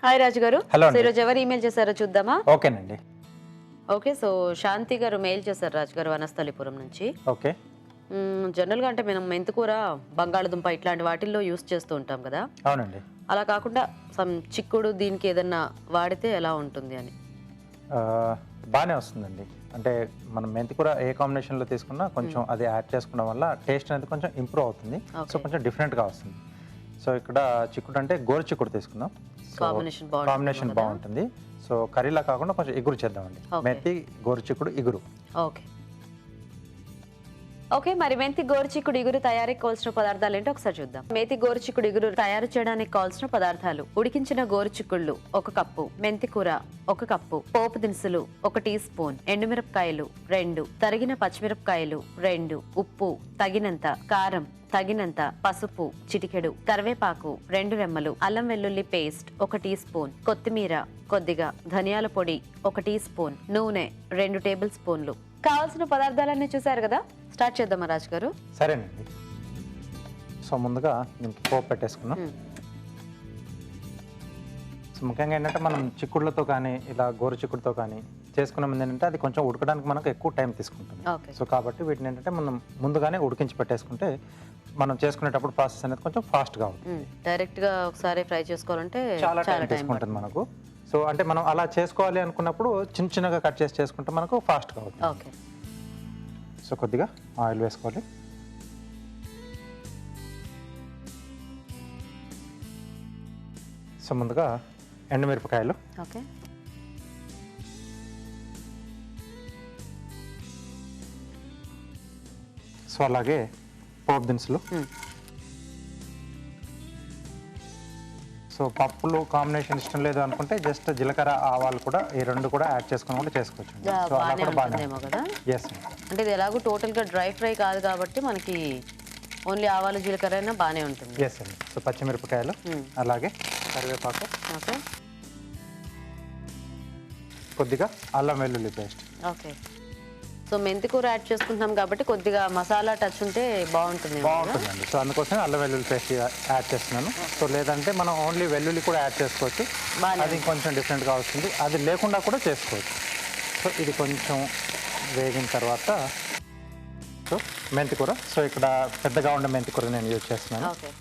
Hi రాజు గారు. Hello so ఈరోజు ఎవరు ఈమెయిల్ చేశారో చూద్దామా? ఓకేనండి. ఓకే, సో శాంతి గారు మెయిల్ చేశారు రాజు గారు వనస్థలిపురం నుంచి. ఓకే. జనరల్గా అంటే మనం మెంతికూర, బంగాళదుంప ఇట్లాంటి వాటిల్లో యూస్ చేస్తూ ఉంటాం కదా. అవునండి. అలా కాకుండా సమ్ చిక్కుడు దీనికి ఏదన్నా వాడితే ఎలా ఉంటుంది అని. బాగానే వస్తుందండి. అంటే మనం మెంతికూర ఏ కాంబినేషన్లో తీసుకున్నా కొంచెం అది యాడ్ చేసుకోవడం వల్ల టేస్ట్ అనేది కొంచెం ఇంప్రూవ్ అవుతుంది. సో కొంచెం డిఫరెంట్గా వస్తుంది. సో ఇక్కడ చిక్కుడు అంటే గోరు చిక్కుడు తీసుకుందాం. కాంబినేషన్ బాగుంటుంది. సో కర్రీలా కాకుండా కొంచెం ఇగురు చేద్దామండి. మెంతి గోరు చిక్కుడు ఇగురు. ఓకే ఓకే మరి మెంతి గోరుచిక్కుడు ఇగురు తయారీకి కావాల్సిన పదార్థాలు ఏంటో ఒకసారి చూద్దాం. మేతి గోరుచిక్కుడు ఇగురు తయారు చేయడానికి కావాల్సిన పదార్థాలు: ఉడికించిన గోరుచిక్కుళ్ళు 1 కప్పు, మెంతి కూర 1 కప్పు, పోపు దినుసులు 1 టీ స్పూన్, ఎండుమిరపకాయలు 2, తరిగిన పచ్చిమిరపకాయలు 2, ఉప్పు తగినంత, కారం తగినంత, పసుపు చిటికెడు, కరివేపాకు 2 రెమ్మలు, అల్లం వెల్లుల్లి పేస్ట్ 1 టీ స్పూన్, కొత్తిమీర కొద్దిగా, ధనియాల పొడి 1 టీ స్పూన్, నూనె 2 టేబుల్ స్పూన్లు. కావాల్సిన పదార్థాలన్నీ చూసారు కదా, స్టార్ట్ చేద్దామా రాజు గారు? సరేనండి. సో ముందుగా దీనికి పోపు పెట్టేసుకున్నాం. సో ముఖ్యంగా ఏంటంటే మనం చిక్కుడులతో కానీ ఇలా గోరు చిక్కుడుతో కానీ చేసుకున్నాం ఏంటంటే అది కొంచెం ఉడకడానికి మనకు ఎక్కువ టైం తీసుకుంటుంది. సో కాబట్టి వీటిని ఏంటంటే మనం ముందుగానే ఉడికించి పెట్టేసుకుంటే మనం చేసుకునేటప్పుడు ప్రాసెస్ అనేది కొంచెం ఫాస్ట్గా అవుతుంది. డైరెక్ట్గా ఒకసారి ఫ్రై చేసుకోవాలంటే చాలా టైం తీసుకుంటుంది మనకు. సో అంటే మనం అలా చేసుకోవాలి అనుకున్నప్పుడు చిన్న చిన్నగా కట్ చేసి చేసుకుంటే మనకు ఫాస్ట్గా అవుతుంది. ఓకే. సో కొద్దిగా ఆయిల్ వేసుకోవాలి. సో ముందుగా ఎండుమిరపకాయలు, ఓకే, సో అలాగే పోపు దినుసులు. సో పప్పులు కాంబినేషన్ ఇష్టం లేదు అనుకుంటే జస్ట్ జీలకర్ర ఆవాలు కూడా ఈ 2 కూడా యాడ్ చేసుకుని కూడా చేసుకోవచ్చు. సో అలా కూడా బాగానే కదా. ఎస్. అంటే ఇది ఎలాగో టోటల్గా డ్రై ఫ్రై కాదు కాబట్టి మనకి ఓన్లీ ఆవాలు జీలకర్ర అయినా బాగానే ఉంటుంది. ఎస్ అండి. సో పచ్చిమిరపకాయలు, అలాగే కరివేపాకు, ఓకే, కొద్దిగా అల్లం వెల్లుల్లి పేస్ట్. ఓకే. సో మెంతి కూర యాడ్ చేసుకుంటున్నాం కాబట్టి కొద్దిగా మసాలా టచ్ ఉంటే బాగుంటుందండి. సో అందుకోసమే అల్లం వెల్లుల్లి పేస్ట్ యాడ్ చేస్తున్నాను. సో లేదంటే మనం ఓన్లీ వెల్లుల్లి కూడా యాడ్ చేసుకోవచ్చు, అది కొంచెం డిఫరెంట్గా వస్తుంది. అది లేకుండా కూడా చేసుకోవచ్చు. సో ఇది కొంచెం వేగిన తర్వాత సో మెంతి కూర, సో ఇక్కడ పెద్దగా ఉండే మెంతి కూర నేను యూజ్ చేస్తున్నాను. ఓకే.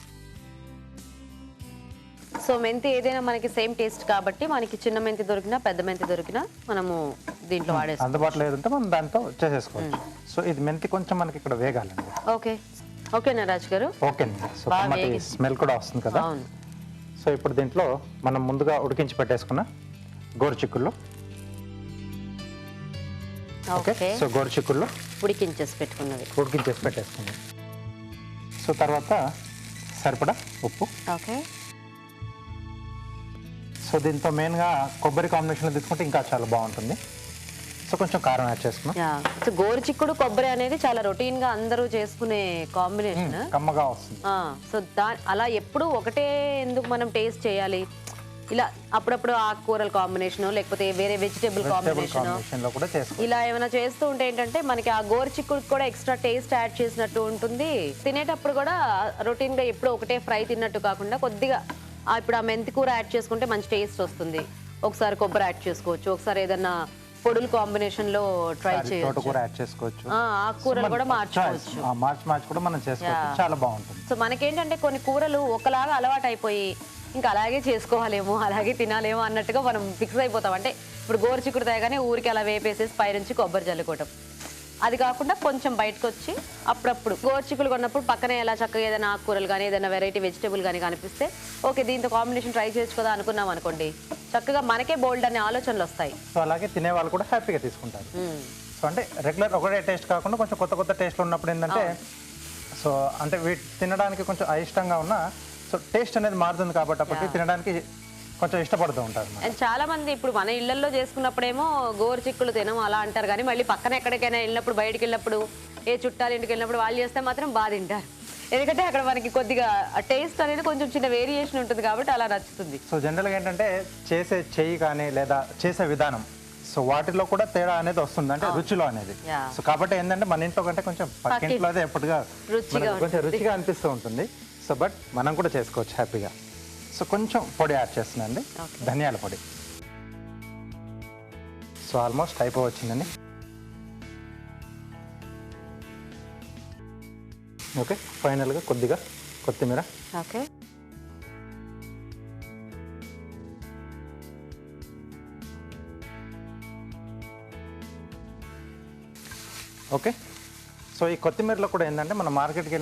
సో మెంతి ఏదైనా మనకి సేమ్ టేస్ట్ కాబట్టి మనకి చిన్న మెంతి దొరికినా పెద్ద మెంతి దొరికినా మనము దీంట్లో వాడేస్తాం. అందుబాటులో ఏదంటే మనం దాంతో చేసేసుకోవచ్చు. సో ఇది మెంతి కొంచెం మనకి ఇక్కడ వేగాలండి. ఓకే ఓకేనా రాజు గారు? ఓకేనండి. సో టమాటా స్మెల్ కూడా వస్తుంది కదా. అవును. సో ఇప్పుడు దీంట్లో మనం ముందుగా ఉడికించి పెట్టేసుకున్న గోరు చిక్కుళ్ళు. ఓకే. సో గోరు చిక్కుళ్ళు ఉడికించేసి పెట్టేసుకున్నాం. సో తర్వాత సరిపడా ఉప్పు. ఓకే. సో దీంతో మెయిన్గా కొబ్బరి కాంబినేషన్లో తీసుకుంటే ఇంకా చాలా బాగుంటుంది. సో కొంచెం కారం యాడ్ చేసుకున్నాం. సో గోరు చిక్కుడు కొబ్బరి అనేది చాలా రొటీన్ గా అందరూ చేసుకునే కాంబినేషన్, కమ్మగా వస్తుంది. సో అలా ఎప్పుడు ఒకటే ఎందుకు మనం టేస్ట్ చేయాలి? ఇలా అప్పుడప్పుడు ఆకుకూరల కాంబినేషన్ లేకపోతే వేరే వెజిటేబుల్ కాంబినేషన్ ఇలా ఏమైనా చేస్తూ ఉంటే ఏంటంటే మనకి ఆ గోరు చిక్కుడు కూడా ఎక్స్ట్రా టేస్ట్ యాడ్ చేసినట్టు ఉంటుంది. తినేటప్పుడు కూడా రొటీన్ గా ఎప్పుడు ఒకటే ఫ్రై తిన్నట్టు కాకుండా కొద్దిగా ఇప్పుడు ఆ మెంతి కూర యాడ్ చేసుకుంటే మంచి టేస్ట్ వస్తుంది. ఒకసారి కొబ్బరి యాడ్ చేసుకోవచ్చు, ఒకసారి ఏదన్నా పొడుల కాంబినేషన్ లో ట్రై చేసుకోవచ్చు, ఆకుకూరలు కూడా మార్చుకోవచ్చు. మార్చి కూడా మనం చేసుకోవచ్చు, చాలా బాగుంటుంది. సో మనకేంటంటే కొన్ని కూరలు ఒకలాగా అలవాటు అయిపోయి ఇంకా అలాగే చేసుకోవాలేమో అలాగే తినాలేమో అన్నట్టుగా మనం ఫిక్స్ అయిపోతాం. అంటే ఇప్పుడు గోరు చిక్కుడు తేగానే ఊరికి అలా వేపేసేసి పైనుంచి కొబ్బరి జల్లుకోవటం, అది కాకుండా కొంచెం బయటకు వచ్చి అప్పుడప్పుడు గోరు చిక్కులు కొన్నప్పుడు పక్కనే ఎలా చక్కగా ఏదైనా ఆకుకూరలు కానీ ఏదైనా వెరైటీ వెజిటేబుల్ కానీ కనిపిస్తే ఓకే దీంతో కాంబినేషన్ ట్రై చేయొచ్చు కదా అనుకున్నాం అనుకోండి, చక్కగా మనకే బోల్డ్ అనే ఆలోచనలు వస్తాయి. సో అలాగే తినే వాళ్ళు కూడా హ్యాపీగా తీసుకుంటారు. సో అంటే రెగ్యులర్ ఒకటే టేస్ట్ కాకుండా కొంచెం కొత్త టేస్ట్లు ఉన్నప్పుడు ఏంటంటే సో అంటే వీటి తినడానికి కొంచెం అయిష్టంగా ఉన్న సో టేస్ట్ అనేది మారుతుంది కాబట్టి అప్పటికి తినడానికి కొంచెం ఇష్టపడుతూ ఉంటారు. అండ్ చాలా మంది ఇప్పుడు మన ఇళ్లలో చేసుకున్నప్పుడేమో గోరు చిక్కులు తినము అలా అంటారు, కానీ మళ్ళీ పక్కన ఎక్కడికైనా వెళ్ళినప్పుడు బయటికి వెళ్ళినప్పుడు ఏ చుట్టాలు ఇంటికి వెళ్ళినప్పుడు వాళ్ళు చేస్తే మాత్రం బాగా తింటారు. ఎందుకంటే అక్కడ మనకి కొద్దిగా టేస్ట్ అనేది కొంచెం చిన్న వేరియేషన్ ఉంటుంది కాబట్టి అలా నచ్చుతుంది. సో జనరల్గా ఏంటంటే చేసే చెయ్యి కానీ లేదా చేసే విధానం సో వాటిలో కూడా తేడా అనేది వస్తుంది, అంటే రుచిలో అనేది. సో కాబట్టి ఏంటంటే మన ఇంట్లో కంటే కొంచెం పక్కింట్లో అయితే ఎప్పటిగా కొంచెం రుచిగా అనిపిస్తూ ఉంటుంది. సో బట్ మనం కూడా చేసుకోవచ్చు హ్యాపీగా. సో కొంచెం పొడి యాడ్ చేస్తున్నానండి, Okay. ధనియాల పొడి. So almost అయిపోవచ్చిందండి. ఓకే, ఫైనల్గా కొద్దిగా కొత్తిమీర. ఓకే. ఓకే, సో ఈ కొత్తిమీరలో కూడా ఏంటంటే మనం మార్కెట్కి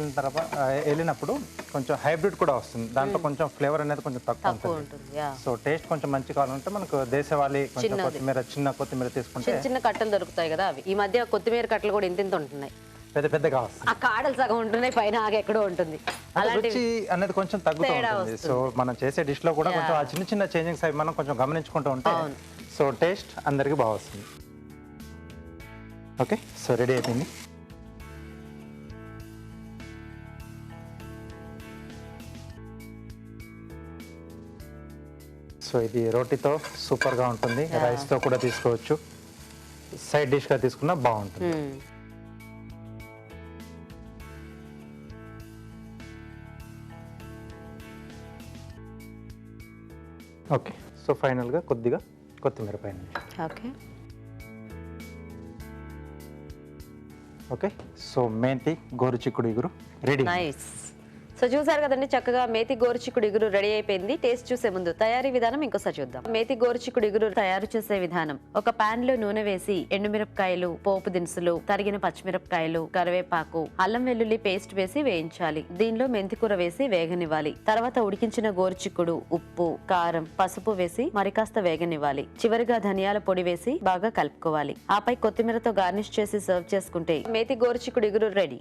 వెళ్ళినప్పుడు కొంచెం హైబ్రిడ్ కూడా వస్తుంది, దాంట్లో కొంచెం ఫ్లేవర్ అనేది కొంచెం తక్కువ తక్కువ ఉంటుంది. ఉంటుంది. సో టేస్ట్ కొంచెం మంచి కావాలంటే మనకు దేశవాళీ కొంచెం కొత్తిమీర, చిన్న కొత్తిమీర తీసుకుంటే చిన్న చిన్న కట్టలు దొరుకుతాయి కదా అవి. ఈ మధ్య కొత్తిమీర కట్టలు కూడా ఇంత ఉంటున్నాయి, పెద్ద పెద్దగా వస్తుంది. ఆ కాడలు సగం ఉంటున్నాయి, పైన ఆగ ఎక్కడో ఉంటుంది. అలాంటి రుచి అనేది కొంచెం తగ్గుతూ ఉంటుంది. సో మనం చేసే డిష్ లో కూడా కొంచెం ఆ చిన్న చిన్న చేంజింగ్స్ అవి మనం కొంచెం గమనించుకుంటూ ఉంటే సో టేస్ట్ అందరికీ బాగా వస్తుంది. ఓకే, సో రెడీ అయిపోయింది. సో ఇది రోటీతో సూపర్గా ఉంటుంది, రైస్తో కూడా తీసుకోవచ్చు, సైడ్ డిష్గా తీసుకున్నా బాగుంటుంది. ఓకే, సో ఫైనల్గా కొద్దిగా కొత్తిమీర పైన. ఓకే. ఓకే, సో మెంతి గోరుచిక్కుడు ఇగురు రెడీ. నైస్. సో చూసారు కదండి, చక్కగా మేతి గోరుచిక్కుడు ఇగురు రెడీ అయిపోయింది. టేస్ట్ చూసే ముందు తయారీ విధానం ఇంకోసారి చూద్దాం. మేతి గోరుచిక్కుడు ఇగురు తయారు చేసే విధానం: ఒక పాన్ లో నూనె వేసి ఎండుమిరపకాయలు, పోపు దినుసులు, తరిగిన పచ్చిమిరపకాయలు, కరివేపాకు, అల్లం వెల్లుల్లి పేస్ట్ వేసి వేయించాలి. దీనిలో మెంతికూర వేసి వేగనివ్వాలి. తర్వాత ఉడికించిన గోరుచిక్కుడు, ఉప్పు, కారం, పసుపు వేసి మరికాస్త వేగనివ్వాలి. చివరిగా ధనియాల పొడి వేసి బాగా కలుపుకోవాలి. ఆపై కొత్తిమీరతో గార్నిష్ చేసి సర్వ్ చేసుకుంటే మేతి గోరుచిక్కుడు ఇగురు రెడీ.